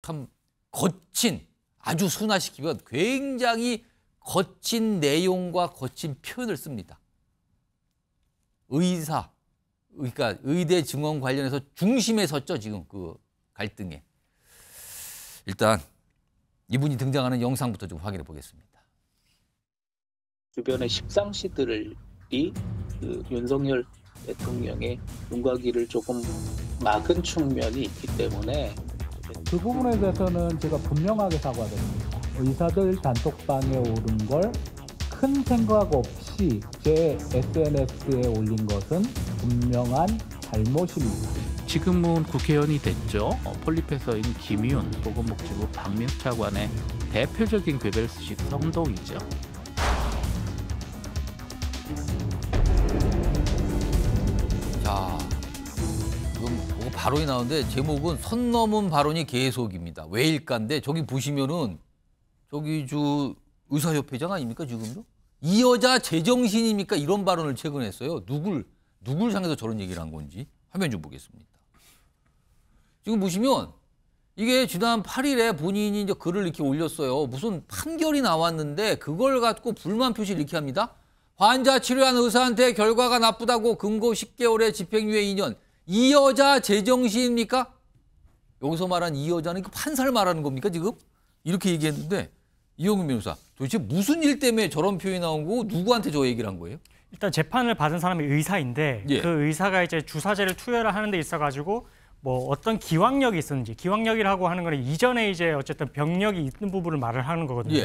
참 거친, 아주 순화시키면 굉장히 거친 내용과 거친 표현을 씁니다. 의사, 그러니까 의대 증원 관련해서 중심에 섰죠, 지금 그 갈등에. 일단 이분이 등장하는 영상부터 좀 확인해 보겠습니다. 주변의 십상시들이 그 윤석열 대통령의 눈과 귀를 조금 막은 측면이 있기 때문에 그 부분에 대해서는 제가 분명하게 사과드립니다. 의사들 단톡방에 오른 걸 큰 생각 없이 제 SNS에 올린 것은 분명한 잘못입니다. 지금은 국회의원이 됐죠. 폴리페서인 김희훈 보건복지부 박명차관의 대표적인 괴벨스식 선동이죠. 자, 지금 뭐가 발언이 나오는데 제목은 선 넘은 발언이 계속입니다. 왜일까인데 저기 보시면은 저기 의사협회장 아닙니까 지금도? 이 여자 제정신입니까? 이런 발언을 최근에 했어요. 누굴 향해서 저런 얘기를 한 건지 화면 좀 보겠습니다. 지금 보시면 이게 지난 8일에 본인이 이제 글을 이렇게 올렸어요. 무슨 판결이 나왔는데 그걸 갖고 불만 표시를 이렇게 합니다. 환자 치료한 의사한테 결과가 나쁘다고 금고 10개월에 집행유예 2년. 이 여자 제정신입니까? 여기서 말한 이 여자는 그 판사를 말하는 겁니까 지금? 이렇게 얘기했는데 이영훈 변호사 도대체 무슨 일 때문에 저런 표현이 나온 거고 누구한테 저 얘기를 한 거예요? 일단 재판을 받은 사람이 의사인데 그 의사가 이제 주사제를 투여를 하는 데 있어가지고 뭐 어떤 기왕력이 있었는지 기왕력이라고 하는 거는 이전에 이제 어쨌든 병력이 있는 부분을 말을 하는 거거든요.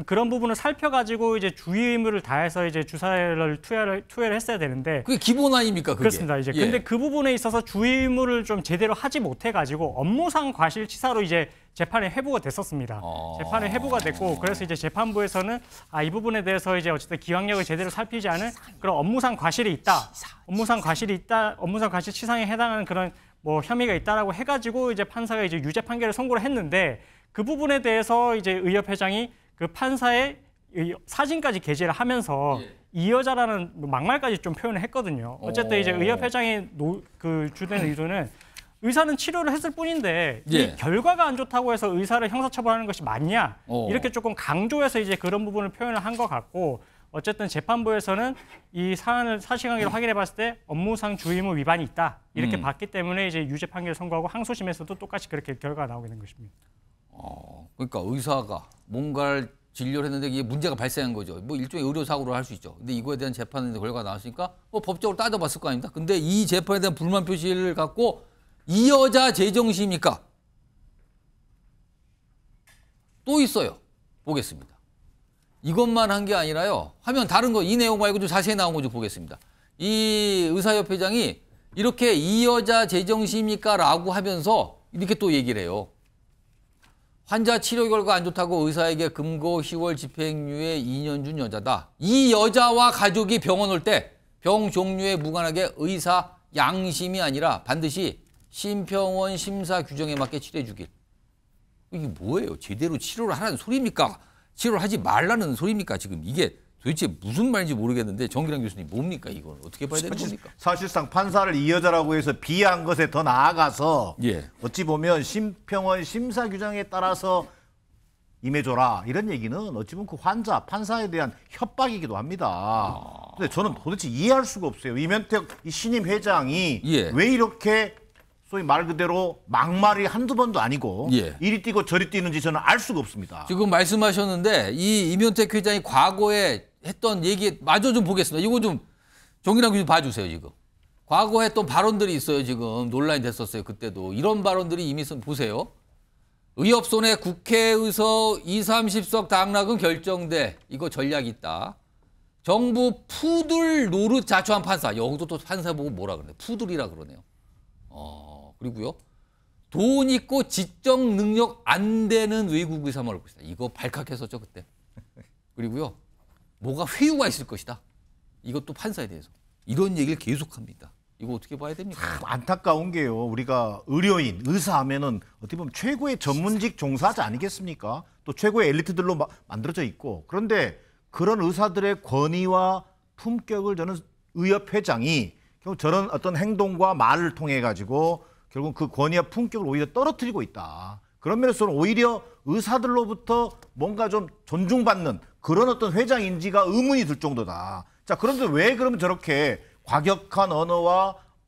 그런 부분을 살펴가지고 이제 주의 의무를 다해서 이제 주사를 투여를 했어야 되는데 그게 기본 아닙니까? 그게? 그렇습니다. 이제 근데 그 부분에 있어서 주의 의무를 좀 제대로 하지 못해가지고 업무상 과실치사로 이제 재판에 회부가 됐었습니다. 재판에 회부가 됐고 그래서 이제 재판부에서는 이 부분에 대해서 이제 어쨌든 기왕력을 제대로 살피지 않은 그런 업무상 과실이 있다. 업무상 과실치상에 해당하는 그런 뭐 혐의가 있다라고 해가지고 이제 판사가 이제 유죄 판결을 선고를 했는데 그 부분에 대해서 이제 의협회장이 그 판사의 사진까지 게재를 하면서 이 여자라는 막말까지 좀 표현을 했거든요. 어쨌든 이제 의협회장의 그 주된 의도는 의사는 치료를 했을 뿐인데 이 결과가 안 좋다고 해서 의사를 형사처벌하는 것이 맞냐 이렇게 조금 강조해서 이제 그런 부분을 표현을 한 것 같고 어쨌든 재판부에서는 이 사실관계를 확인해 봤을 때 업무상 주의의무 위반이 있다 이렇게 봤기 때문에 이제 유죄 판결을 선고하고 항소심에서도 똑같이 그렇게 결과가 나오게 된 것입니다. 그러니까 의사가 뭔가를 진료를 했는데 이게 문제가 발생한 거죠. 뭐 일종의 의료사고로 할 수 있죠. 근데 이거에 대한 재판의 결과가 나왔으니까 뭐 법적으로 따져봤을 거 아닙니까? 근데 이 재판에 대한 불만 표시를 갖고 이 여자 제정신입니까? 또 있어요. 보겠습니다. 이것만 한 게 아니라요. 화면 다른 거 이 내용 말고 좀 자세히 나온 거 좀 보겠습니다. 이 의사협회장이 이렇게 이 여자 제정신입니까? 라고 하면서 이렇게 또 얘기를 해요. 환자 치료 결과 안 좋다고 의사에게 금고 10월 집행유예 2년 준 여자다. 이 여자와 가족이 병원 올 때 병 종류에 무관하게 의사 양심이 아니라 반드시 심평원 심사 규정에 맞게 치료해 주길. 이게 뭐예요? 제대로 치료를 하라는 소리입니까? 치료를 하지 말라는 소리입니까? 지금 이게 도대체 무슨 말인지 모르겠는데 정기랑 교수님 뭡니까 이건? 어떻게 봐야 되는 겁니까? 사실상 판사를 이 여자라고 해서 비하한 것에 더 나아가서 어찌 보면 심평원 심사 규정에 따라서 임해줘라 이런 얘기는 어찌 보면 그 환자, 판사에 대한 협박이기도 합니다. 근데 저는 도대체 이해할 수가 없어요. 이면택 이 신임 회장이 왜 이렇게 소위 말 그대로 막말이 한두 번도 아니고 이리 뛰고 저리 뛰는지 저는 알 수가 없습니다. 지금 말씀하셨는데 이 이면택 회장이 과거에 했던 얘기 마저 좀 보겠습니다. 이거 좀 정기랑 교수님 봐주세요. 지금. 과거에 했던 발언들이 있어요. 지금 논란이 됐었어요. 그때도. 이런 발언들이 이미 보세요. 의협손해 국회의서 20, 30석 당락은 결정돼. 이거 전략이 있다. 정부 푸들 노릇 자초한 판사. 여기도 또 판사 보고 뭐라 그러네. 푸들이라 그러네요. 그리고요. 돈 있고 지적 능력 안 되는 외국 의사 말을 것이다. 이거 발칵했었죠 그때. 그리고요. 뭐가 회유가 있을 것이다. 이것도 판사에 대해서. 이런 얘기를 계속합니다. 이거 어떻게 봐야 됩니까? 안타까운 게요. 우리가 의료인, 의사 하면은 어떻게 보면 최고의 전문직 종사자 아니겠습니까? 또 최고의 엘리트들로 만들어져 있고. 그런데 그런 의사들의 권위와 품격을 저는 의협회장이 결국 저런 어떤 행동과 말을 통해 가지고 결국 그 권위와 품격을 오히려 떨어뜨리고 있다. 그런 면에서는 오히려 의사들로부터 뭔가 좀 존중받는 그런 어떤 회장 인지가 의문이 들 정도다. 자, 그런데 왜 그러면 저렇게 과격한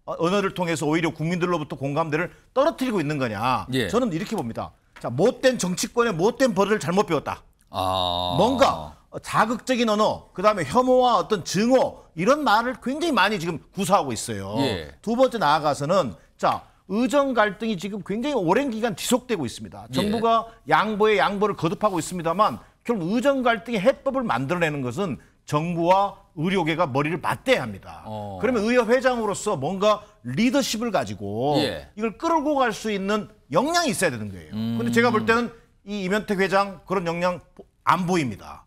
언어를 통해서 오히려 국민들로부터 공감대를 떨어뜨리고 있는 거냐. 예. 저는 이렇게 봅니다. 자, 못된 정치권의 못된 버릇을 잘못 배웠다. 뭔가 자극적인 언어, 그다음에 혐오와 어떤 증오 이런 말을 굉장히 많이 지금 구사하고 있어요. 예. 두 번째 나아가서는 자, 의정 갈등이 지금 굉장히 오랜 기간 지속되고 있습니다. 정부가 양보에 양보를 거듭하고 있습니다만 결국 의정 갈등의 해법을 만들어내는 것은 정부와 의료계가 머리를 맞대야 합니다. 그러면 의협회장으로서 뭔가 리더십을 가지고 이걸 끌고 갈 수 있는 역량이 있어야 되는 거예요. 근데 제가 볼 때는 이 이면택 회장 그런 역량 안 보입니다.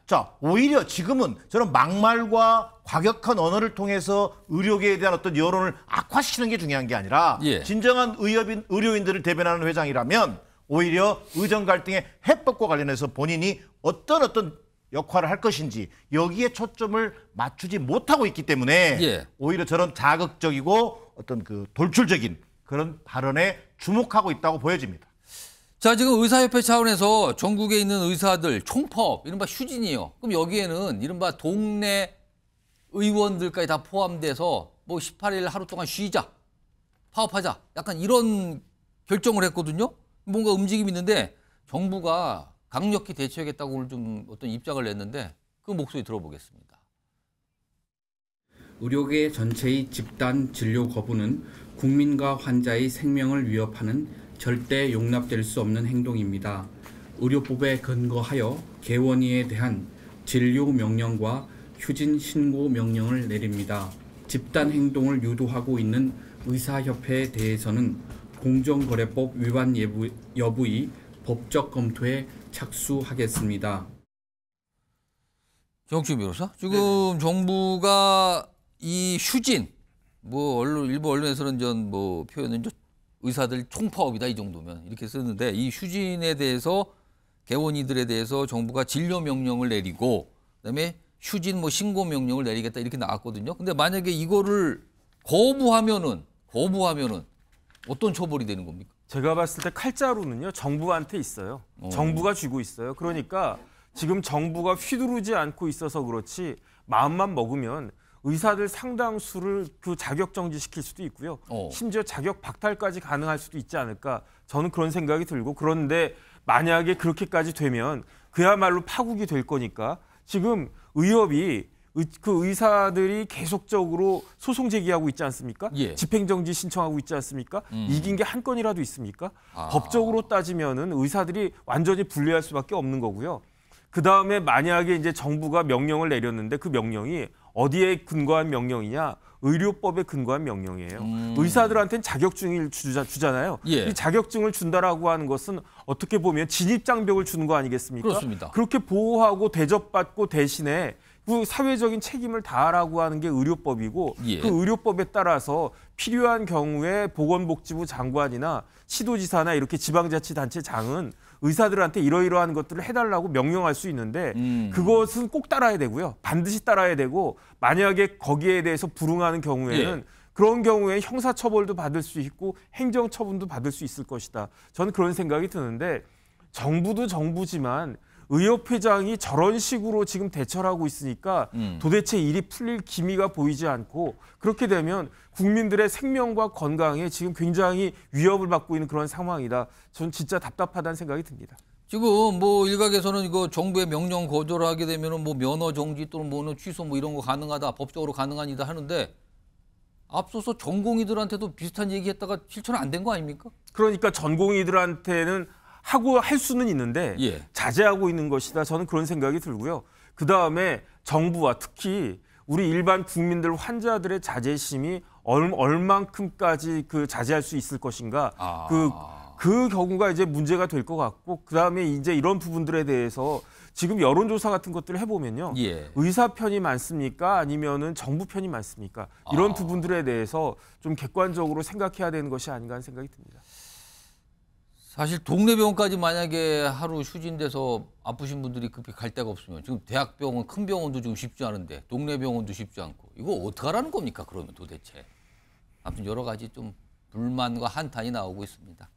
자, 오히려 지금은 저런 막말과 과격한 언어를 통해서 의료계에 대한 어떤 여론을 악화시키는 게 중요한 게 아니라 진정한 의료인들을 대변하는 회장이라면 오히려 의정 갈등의 해법과 관련해서 본인이 어떤 역할을 할 것인지 여기에 초점을 맞추지 못하고 있기 때문에 오히려 저런 자극적이고 어떤 그 돌출적인 그런 발언에 주목하고 있다고 보여집니다. 자, 지금 의사협회 차원에서 전국에 있는 의사들 총파업, 이른바 휴진이요. 그럼 여기에는 이른바 동네 의원들까지 다 포함돼서 뭐 18일 하루 동안 쉬자, 파업하자, 약간 이런 결정을 했거든요. 뭔가 움직임이 있는데 정부가 강력히 대처하겠다고 오늘 좀 어떤 입장을 냈는데 그 목소리 들어보겠습니다. 의료계 전체의 집단 진료 거부는 국민과 환자의 생명을 위협하는 절대 용납될 수 없는 행동입니다. 의료법에 근거하여 개원위에 대한 진료 명령과 휴진 신고 명령을 내립니다. 집단 행동을 유도하고 있는 의사협회에 대해서는 공정거래법 위반 여부의 법적 검토에 착수하겠습니다. 정치훈 변호사, 지금 정부가 이 휴진, 뭐 일부 언론에서는 표현은 의사들 총파업이다 이 정도면 이렇게 쓰는데 이 휴진에 대해서 개원이들에 대해서 정부가 진료 명령을 내리고 그다음에 휴진 신고 명령을 내리겠다 이렇게 나왔거든요. 근데 만약에 이거를 거부하면은 어떤 처벌이 되는 겁니까? 제가 봤을 때 칼자루는요 정부한테 있어요. 정부가 쥐고 있어요. 그러니까 지금 정부가 휘두르지 않고 있어서 그렇지 마음만 먹으면 의사들 상당수를 그 자격 정지시킬 수도 있고요. 심지어 자격 박탈까지 가능할 수도 있지 않을까. 저는 그런 생각이 들고 그런데 만약에 그렇게까지 되면 그야말로 파국이 될 거니까 지금 의협이 그 의사들이 계속적으로 소송 제기하고 있지 않습니까? 집행정지 신청하고 있지 않습니까? 이긴 게 한 건이라도 있습니까? 법적으로 따지면은 의사들이 완전히 분리할 수밖에 없는 거고요. 그 다음에 만약에 이제 정부가 명령을 내렸는데 그 명령이 어디에 근거한 명령이냐? 의료법에 근거한 명령이에요. 의사들한테는 자격증을 주잖아요. 이 자격증을 준다라고 하는 것은 어떻게 보면 진입장벽을 주는 거 아니겠습니까? 그렇습니다. 그렇게 보호하고 대접받고 대신에 그 사회적인 책임을 다하라고 하는 게 의료법이고 그 의료법에 따라서 필요한 경우에 보건복지부 장관이나 시도지사나 이렇게 지방자치단체장은 의사들한테 이러이러한 것들을 해달라고 명령할 수 있는데 그것은 꼭 따라야 되고요. 반드시 따라야 되고 만약에 거기에 대해서 불응하는 경우에는 그런 경우에 형사처벌도 받을 수 있고 행정처분도 받을 수 있을 것이다. 저는 그런 생각이 드는데 정부도 정부지만 의협회장이 저런 식으로 지금 대처를 하고 있으니까 도대체 일이 풀릴 기미가 보이지 않고 그렇게 되면 국민들의 생명과 건강에 지금 굉장히 위협을 받고 있는 그런 상황이다. 저는 진짜 답답하다는 생각이 듭니다. 지금 일각에서는 이거 정부의 명령 거절을 하게 되면은 면허 정지 또는 취소 이런 거 가능하다, 법적으로 가능하니다 하는데 앞서서 전공의들한테도 비슷한 얘기했다가 실천은 안 된 거 아닙니까? 그러니까 전공의들한테는 하고 할 수는 있는데 자제하고 있는 것이다. 저는 그런 생각이 들고요. 그다음에 정부와 특히 우리 일반 국민들 환자들의 자제심이 얼만큼까지 그 자제할 수 있을 것인가. 그 경우가 이제 문제가 될 것 같고 그다음에 이제 이런 부분들에 대해서 지금 여론조사 같은 것들을 해보면요. 의사 편이 많습니까? 아니면은 정부 편이 많습니까? 이런 부분들에 대해서 좀 객관적으로 생각해야 되는 것이 아닌가 하는 생각이 듭니다. 사실 동네 병원까지 만약에 하루 휴진돼서 아프신 분들이 급히 갈 데가 없으면 지금 대학병원, 큰 병원도 지금 쉽지 않은데 동네 병원도 쉽지 않고 이거 어떡하라는 겁니까 그러면 도대체. 아무튼 여러 가지 좀 불만과 한탄이 나오고 있습니다.